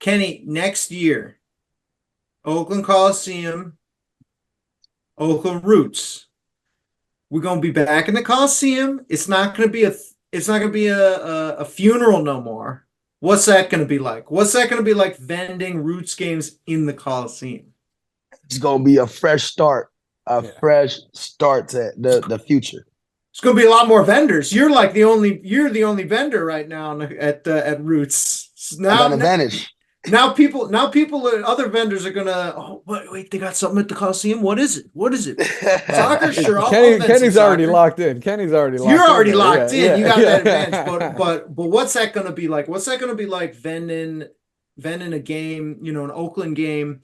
Kenny, next year, Oakland Coliseum, Oakland Roots. We're gonna be back in the Coliseum. It's not gonna be a funeral no more. What's that gonna be like? What's that gonna be like vending Roots games in the Coliseum? It's gonna be a Yeah. fresh start to the future. It's gonna be a lot more vendors. You're the only vendor right now at Roots. I got Now an advantage. now people other vendors are gonna, oh wait, they got something at the Coliseum. What is it? What is it? Soccer? Sure, I'll vend some Kenny's already soccer. locked in. Kenny's already You're locked in already there. locked in. You Yeah, got that advantage. yeah. But what's that gonna be like? What's that gonna be like vending a game, an Oakland game?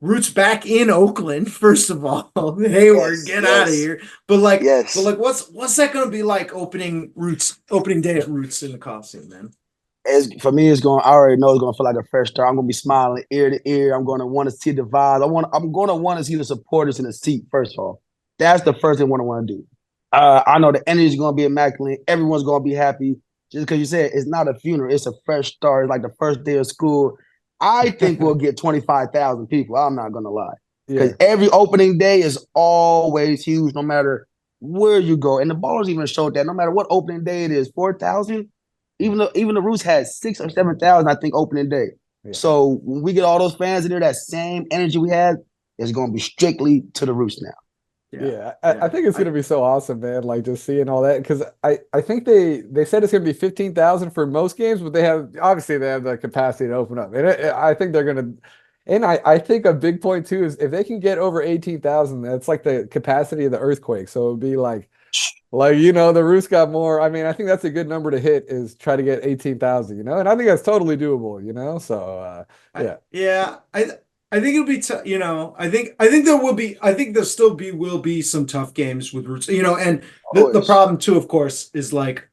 Roots back in Oakland, first of all. Hayward, Yes, get out of yes, here. But like, yes. what's that gonna be like opening day at Roots in the Coliseum, man? For me, it's going. I already know it's going to feel like a fresh start. I'm going to be smiling ear to ear. I'm going to want to see the vibes. I'm going to want to see the supporters in the seat. First of all, that's the first thing I want to do. I know the energy is going to be immaculate. Everyone's going to be happy. Just because you said it's not a funeral, it's a fresh start. It's like the first day of school. I think we'll get 25,000 people. I'm not going to lie, because Yeah. every opening day is always huge, no matter where you go. And the ballers even showed that no matter what opening day it is, 4,000. Even the Roots had 6 or 7,000, I think, opening day. Yeah. So when we get all those fans in there, that same energy we had is going to be strictly to the Roots now. Yeah, Yeah, I yeah. think it's gonna be so awesome, man. Like just seeing all that because I think they said it's gonna be 15,000 for most games, but they have the capacity to open up, and I think they're gonna. And I think a big point too is if they can get over 18,000, that's like the capacity of the earthquake. So it'd be like the Roos got more. I mean, I think that's a good number to hit is try to get 18,000, and I think that's totally doable. So yeah, Yeah, I think it'll be tough. I think there will be some tough games with Roots. And the Always. problem too, of course, is like,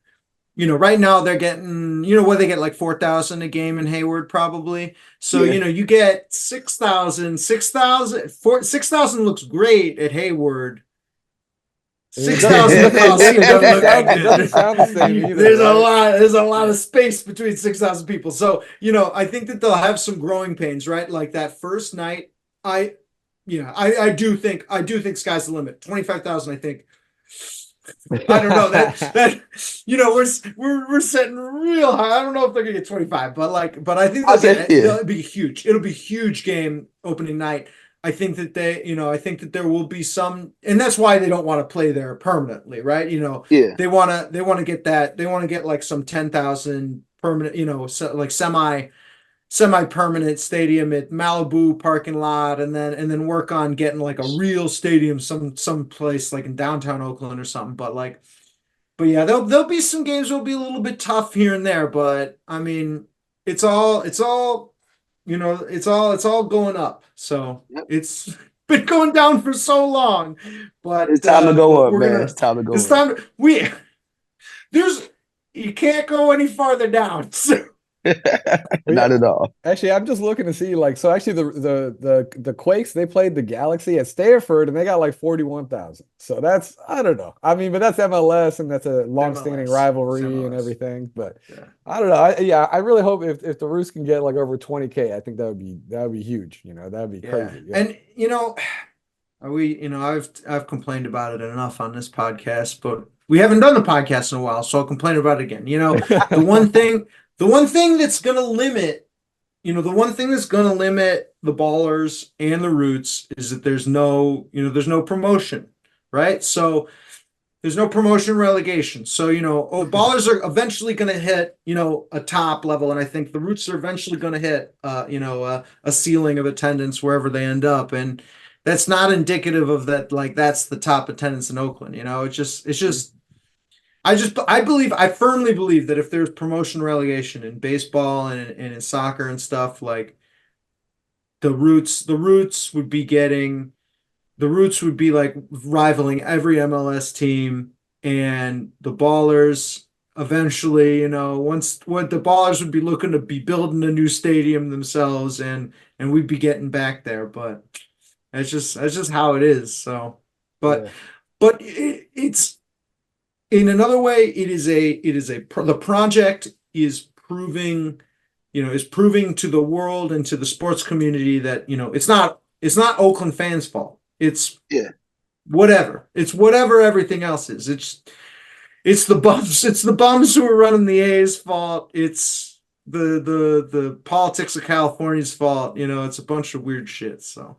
right now they're getting, what they get like 4,000 a game in Hayward probably. So, Yeah. you get 6,000 looks great at Hayward. it Six doesn't thousand it, at Coliseum it doesn't doesn't look that sound it doesn't good. sound the same either, right? There's a lot of space between 6,000 people. So, I think that they'll have some growing pains, right? Like that first night, I I do think sky's the limit. 25,000, I think. I don't know that we're setting real high. I don't know if they're gonna get 25, but I think I said, yeah. they'll be huge. It'll be a huge game opening night. I think that I think that there will be some, and that's why they don't want to play there permanently, right? Yeah. They want to get that, they want to get like some 10,000 permanent, like semi-permanent stadium at Malibu parking lot, and then work on getting like a real stadium some place like in downtown Oakland or something. But yeah, there'll be some games that'll be a little bit tough here and there, but I mean, it's all going up. So Yep. it's been going down for so long, It's but time to go up, we're man. It's gonna time to it's go up. time we there's you can't go any farther down. So But Not yeah, at all. actually, I'm just looking to see so actually the Quakes they played the Galaxy at Stanford and they got like 41,000. So that's I don't know. I mean, but that's MLS and that's a long-standing MLS, it's rivalry and MLS. everything. But Yeah. I don't know. I really hope if the Roos can get like over 20K, I think that would be huge. That would be Yeah. crazy. Yeah. And I've complained about it enough on this podcast, but we haven't done the podcast in a while, so I'll complain about it again. The one thing, the one thing that's gonna limit, the one thing that's gonna limit the Ballers and the Roots is that there's no promotion, right? So there's no promotion relegation. So, the Ballers are eventually going to hit, a top level. And I think the Roots are eventually going to hit, a ceiling of attendance wherever they end up. And that's not indicative of that. Like, that's the top attendance in Oakland. I firmly believe that if there's promotion relegation in baseball and in soccer and stuff, like the Roots would be getting the Roots would be like rivaling every MLS team, and the Ballers eventually, once what the Ballers would be looking to be building a new stadium themselves, and we'd be getting back there. But that's just how it is. So, but Yeah. it's in another way, the project is proving is proving to the world and to the sports community that, it's not Oakland fans' fault. It's Yeah. whatever. It's whatever everything else is. It's the bums. It's the bums who are running the A's fault. It's the politics of California's fault. It's a bunch of weird shit. So